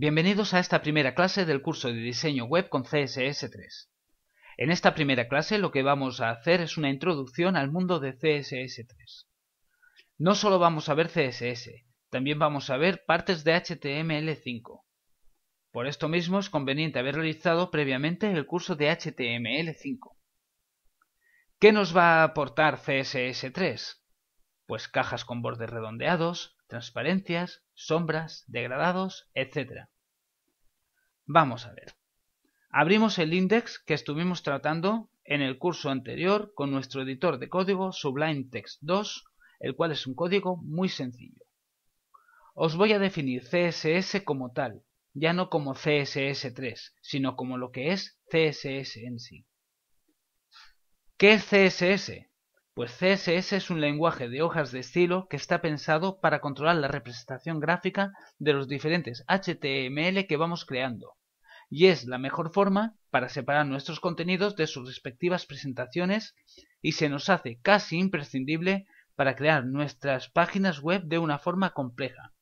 Bienvenidos a esta primera clase del curso de diseño web con CSS3. En esta primera clase lo que vamos a hacer es una introducción al mundo de CSS3. No solo vamos a ver CSS, también vamos a ver partes de HTML5. Por esto mismo es conveniente haber realizado previamente el curso de HTML5. ¿Qué nos va a aportar CSS3? Pues cajas con bordes redondeados, transparencias, sombras, degradados, etc. Vamos a ver. Abrimos el index que estuvimos tratando en el curso anterior con nuestro editor de código Sublime Text 2, el cual es un código muy sencillo. Os voy a definir CSS como tal, ya no como CSS3, sino como lo que es CSS en sí. ¿Qué es CSS? Pues CSS es un lenguaje de hojas de estilo que está pensado para controlar la representación gráfica de los diferentes HTML que vamos creando, y es la mejor forma para separar nuestros contenidos de sus respectivas presentaciones y se nos hace casi imprescindible para crear nuestras páginas web de una forma compleja.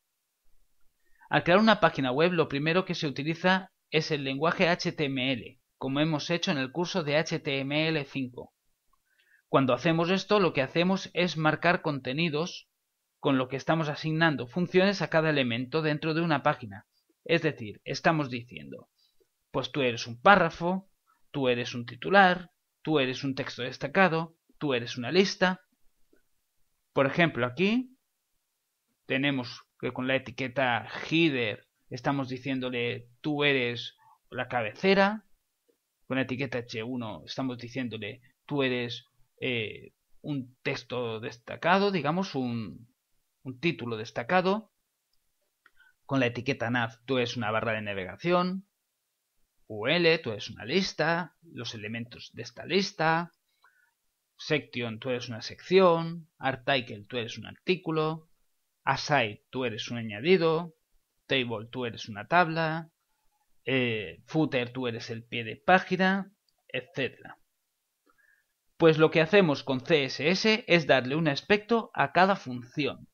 Al crear una página web lo primero que se utiliza es el lenguaje HTML, como hemos hecho en el curso de HTML5. Cuando hacemos esto, lo que hacemos es marcar contenidos con lo que estamos asignando funciones a cada elemento dentro de una página. Es decir, estamos diciendo, pues tú eres un párrafo, tú eres un titular, tú eres un texto destacado, tú eres una lista. Por ejemplo, aquí tenemos que con la etiqueta header estamos diciéndole tú eres la cabecera. Con la etiqueta h1 estamos diciéndole tú eres un texto destacado, digamos un título destacado. Con la etiqueta nav tú eres una barra de navegación. UL, tú eres una lista, los elementos de esta lista. Section, tú eres una sección. Article, tú eres un artículo. Aside, tú eres un añadido. Table, tú eres una tabla. Footer, tú eres el pie de página, etc. Pues lo que hacemos con CSS es darle un aspecto a cada función.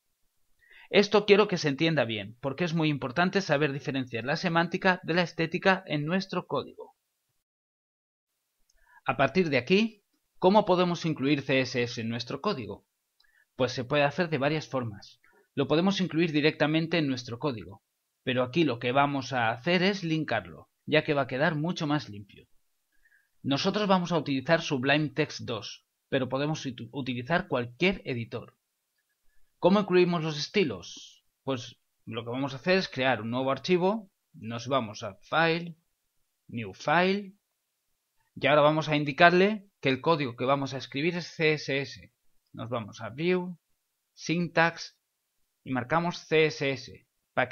Esto quiero que se entienda bien, porque es muy importante saber diferenciar la semántica de la estética en nuestro código. A partir de aquí, ¿cómo podemos incluir CSS en nuestro código? Pues se puede hacer de varias formas. Lo podemos incluir directamente en nuestro código, pero aquí lo que vamos a hacer es linkarlo, ya que va a quedar mucho más limpio. Nosotros vamos a utilizar Sublime Text 2, pero podemos utilizar cualquier editor. ¿Cómo incluimos los estilos? Pues lo que vamos a hacer es crear un nuevo archivo, nos vamos a File, New File, y ahora vamos a indicarle que el código que vamos a escribir es CSS. Nos vamos a View, Syntax y marcamos CSS para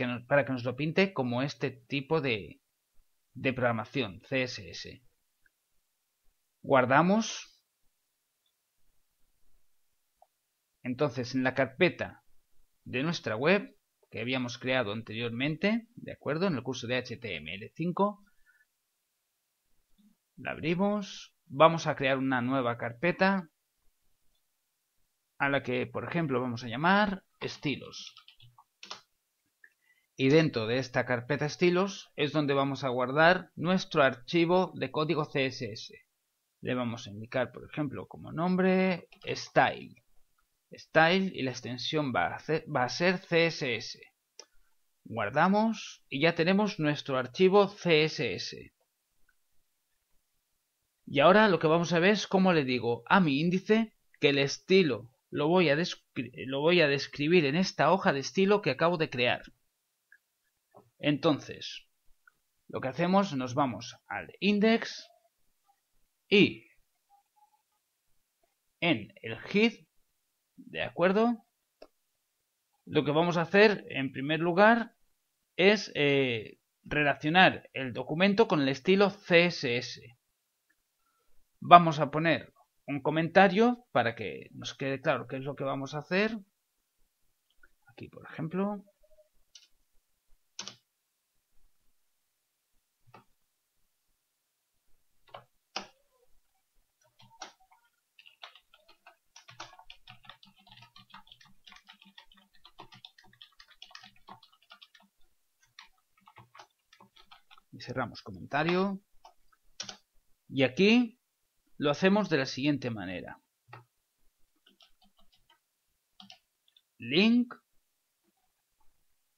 que nos lo pinte como este tipo de programación, CSS. Guardamos. Entonces en la carpeta de nuestra web que habíamos creado anteriormente, ¿de acuerdo? En el curso de HTML5, la abrimos, vamos a crear una nueva carpeta a la que, por ejemplo, vamos a llamar estilos. Y dentro de esta carpeta estilos es donde vamos a guardar nuestro archivo de código CSS. Le vamos a indicar, por ejemplo, como nombre style. Style y la extensión va a ser CSS. Guardamos y ya tenemos nuestro archivo CSS. Y ahora lo que vamos a ver es cómo le digo a mi índice que el estilo lo voy a describir en esta hoja de estilo que acabo de crear. Entonces, lo que hacemos, nos vamos al index y en el head, ¿de acuerdo? Lo que vamos a hacer en primer lugar es relacionar el documento con el estilo CSS. Vamos a poner un comentario para que nos quede claro qué es lo que vamos a hacer. Aquí, por ejemplo. cerramos comentario. Y aquí lo hacemos de la siguiente manera. Link.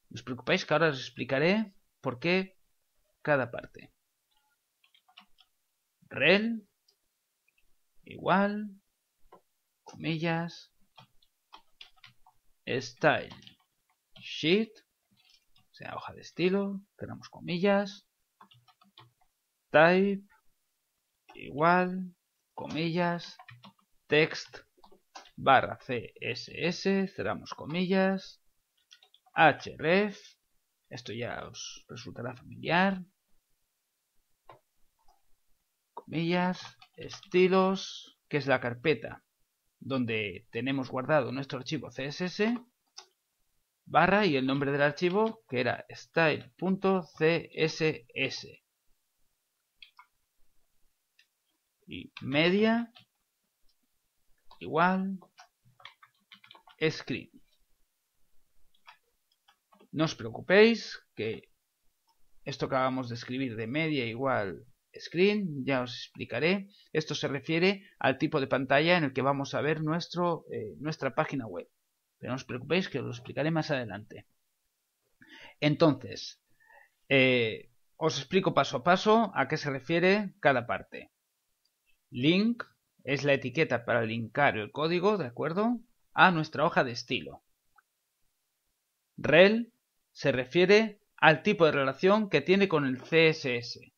No os preocupéis que ahora os explicaré por qué cada parte. Rel igual, comillas, style sheet, o sea, hoja de estilo, cerramos comillas, type igual, comillas, text barra CSS, cerramos comillas, href, esto ya os resultará familiar, comillas, estilos, que es la carpeta donde tenemos guardado nuestro archivo CSS, barra y el nombre del archivo que era style.css y media igual screen. No os preocupéis que esto que acabamos de escribir de media igual screen, ya os explicaré. Esto se refiere al tipo de pantalla en el que vamos a ver nuestra página web. Pero no os preocupéis que os lo explicaré más adelante. Entonces, os explico paso a paso a qué se refiere cada parte. Link es la etiqueta para linkar el código, ¿de acuerdo?, a nuestra hoja de estilo. Rel se refiere al tipo de relación que tiene con el CSS.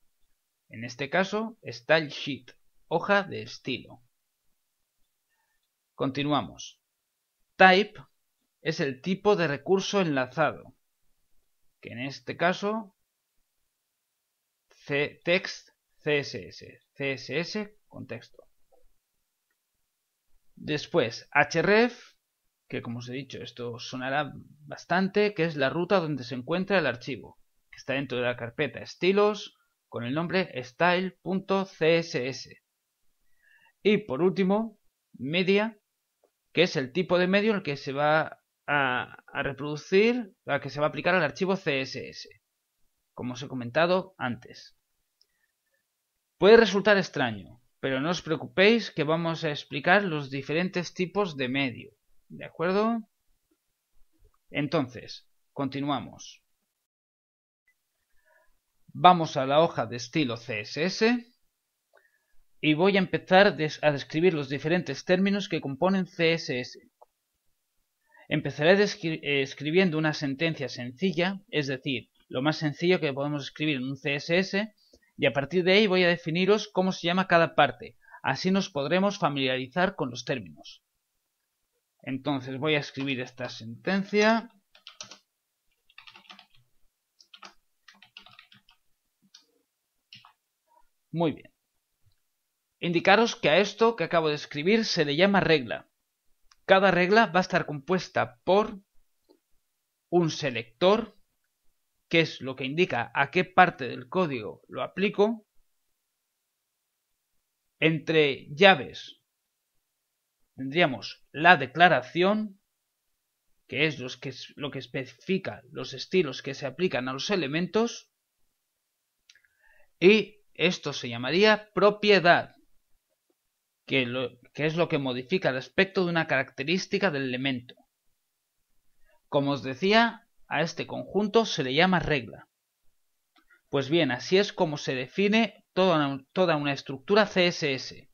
En este caso, Style Sheet, hoja de estilo. Continuamos. Type es el tipo de recurso enlazado, que en este caso, text CSS, CSS con texto. Después, href, que como os he dicho, esto sonará bastante, que es la ruta donde se encuentra el archivo, que está dentro de la carpeta estilos, con el nombre style.css. Y por último, media, que es el tipo de medio en el que se va a reproducir, a que se va a aplicar al archivo CSS, como os he comentado antes. Puede resultar extraño, pero no os preocupéis que vamos a explicar los diferentes tipos de medio, ¿de acuerdo? Entonces, continuamos. Vamos a la hoja de estilo CSS y voy a empezar a describir los diferentes términos que componen CSS. Empezaré escribiendo una sentencia sencilla, es decir, lo más sencillo que podemos escribir en un CSS, y a partir de ahí voy a definiros cómo se llama cada parte, así nos podremos familiarizar con los términos. Entonces voy a escribir esta sentencia. Muy bien. Indicaros que a esto que acabo de escribir se le llama regla. Cada regla va a estar compuesta por un selector, que es lo que indica a qué parte del código lo aplico. Entre llaves tendríamos la declaración, que es lo que especifica los estilos que se aplican a los elementos. Y esto se llamaría propiedad, que es lo que modifica el aspecto de una característica del elemento. Como os decía, a este conjunto se le llama regla. Pues bien, así es como se define toda una estructura CSS.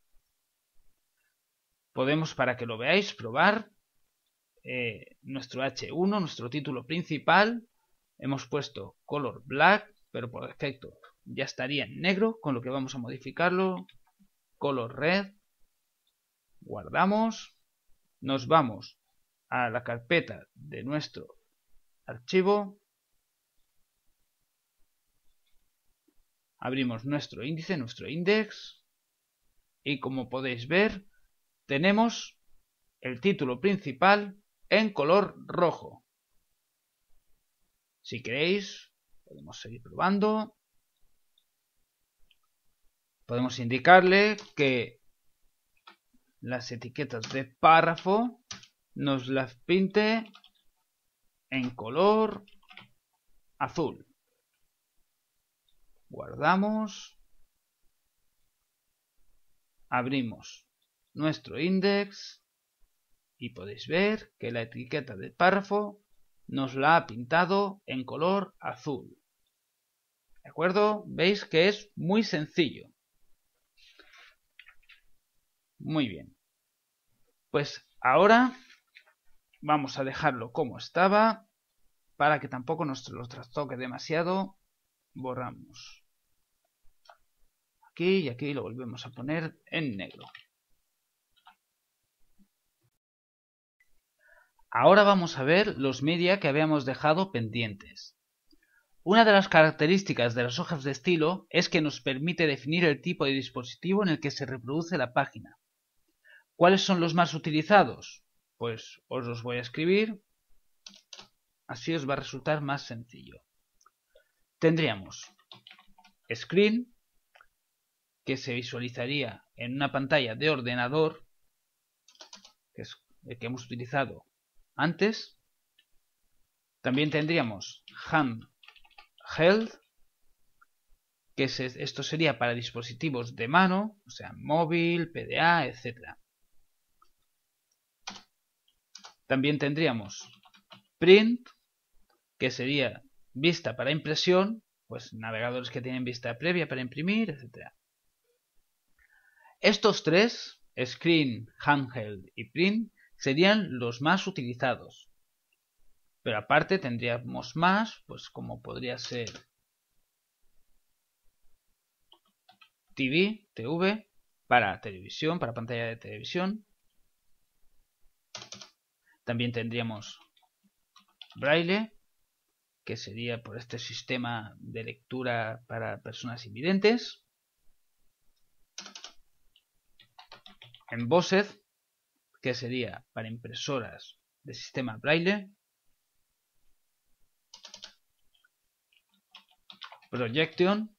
Podemos, para que lo veáis, probar nuestro H1, nuestro título principal. Hemos puesto color black, pero por defecto ya estaría en negro, con lo que vamos a modificarlo. Color red. Guardamos. Nos vamos a la carpeta de nuestro archivo. Abrimos nuestro índice, nuestro index. Y como podéis ver, tenemos el título principal en color rojo. Si queréis, podemos seguir probando. Podemos indicarle que las etiquetas de párrafo nos las pinte en color azul. guardamos, abrimos nuestro index y podéis ver que la etiqueta del párrafo nos la ha pintado en color azul. ¿De acuerdo? Veis que es muy sencillo. Muy bien. Pues ahora vamos a dejarlo como estaba para que tampoco nos lo trastoque demasiado. Borramos aquí y aquí lo volvemos a poner en negro. Ahora vamos a ver los media que habíamos dejado pendientes. Una de las características de las hojas de estilo es que nos permite definir el tipo de dispositivo en el que se reproduce la página. ¿Cuáles son los más utilizados? Pues os los voy a escribir, así os va a resultar más sencillo. Tendríamos Screen, que se visualizaría en una pantalla de ordenador, que es el que hemos utilizado antes. También tendríamos Handheld, que esto sería para dispositivos de mano, o sea, móvil, PDA, etc. También tendríamos Print, que sería vista para impresión, pues navegadores que tienen vista previa para imprimir, etc. Estos tres, Screen, Handheld y Print, serían los más utilizados. Pero aparte tendríamos más, pues como podría ser TV, para televisión, para pantalla de televisión. También tendríamos Braille, que sería por este sistema de lectura para personas invidentes. Embossed, que sería para impresoras de sistema Braille. Projection,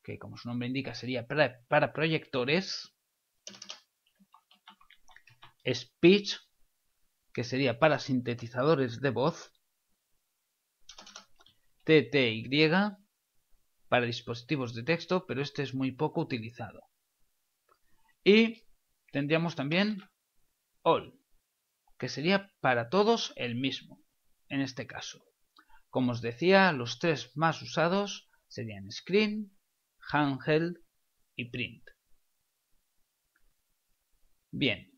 que como su nombre indica sería para proyectores. Speech, que sería para sintetizadores de voz. TTY, para dispositivos de texto, pero este es muy poco utilizado. Y tendríamos también All, que sería para todos el mismo, en este caso. Como os decía, los tres más usados serían Screen, Handheld y Print. Bien,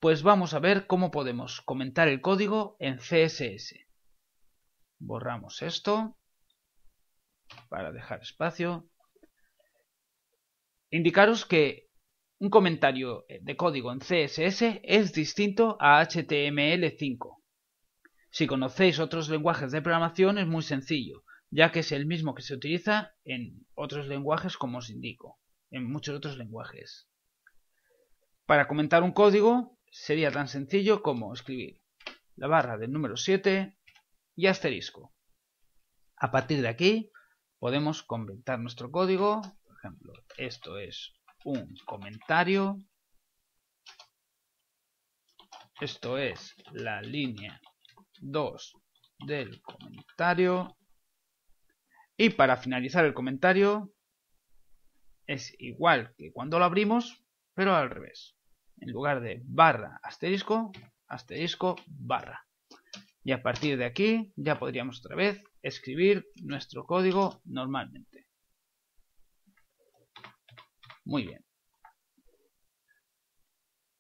pues vamos a ver cómo podemos comentar el código en CSS. Borramos esto para dejar espacio. Indicaros que un comentario de código en CSS es distinto a HTML5. Si conocéis otros lenguajes de programación es muy sencillo, ya que es el mismo que se utiliza en otros lenguajes como os indico, en muchos otros lenguajes. Para comentar un código sería tan sencillo como escribir la barra del número 7 y asterisco. A partir de aquí podemos comentar nuestro código. Por ejemplo, esto es un comentario. Esto es la línea 2 del comentario. Y para finalizar el comentario es igual que cuando lo abrimos, pero al revés. En lugar de barra asterisco, asterisco barra. Y a partir de aquí ya podríamos otra vez escribir nuestro código normalmente. Muy bien.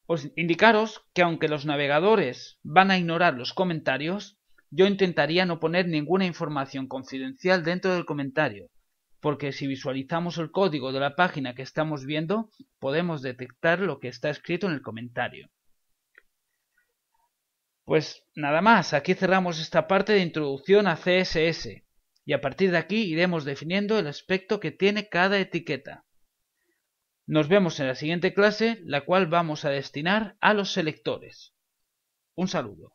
Os indicaros que aunque los navegadores van a ignorar los comentarios, yo intentaría no poner ninguna información confidencial dentro del comentario, porque si visualizamos el código de la página que estamos viendo, podemos detectar lo que está escrito en el comentario. Pues nada más, aquí cerramos esta parte de introducción a CSS, y a partir de aquí iremos definiendo el aspecto que tiene cada etiqueta. Nos vemos en la siguiente clase, la cual vamos a destinar a los selectores. Un saludo.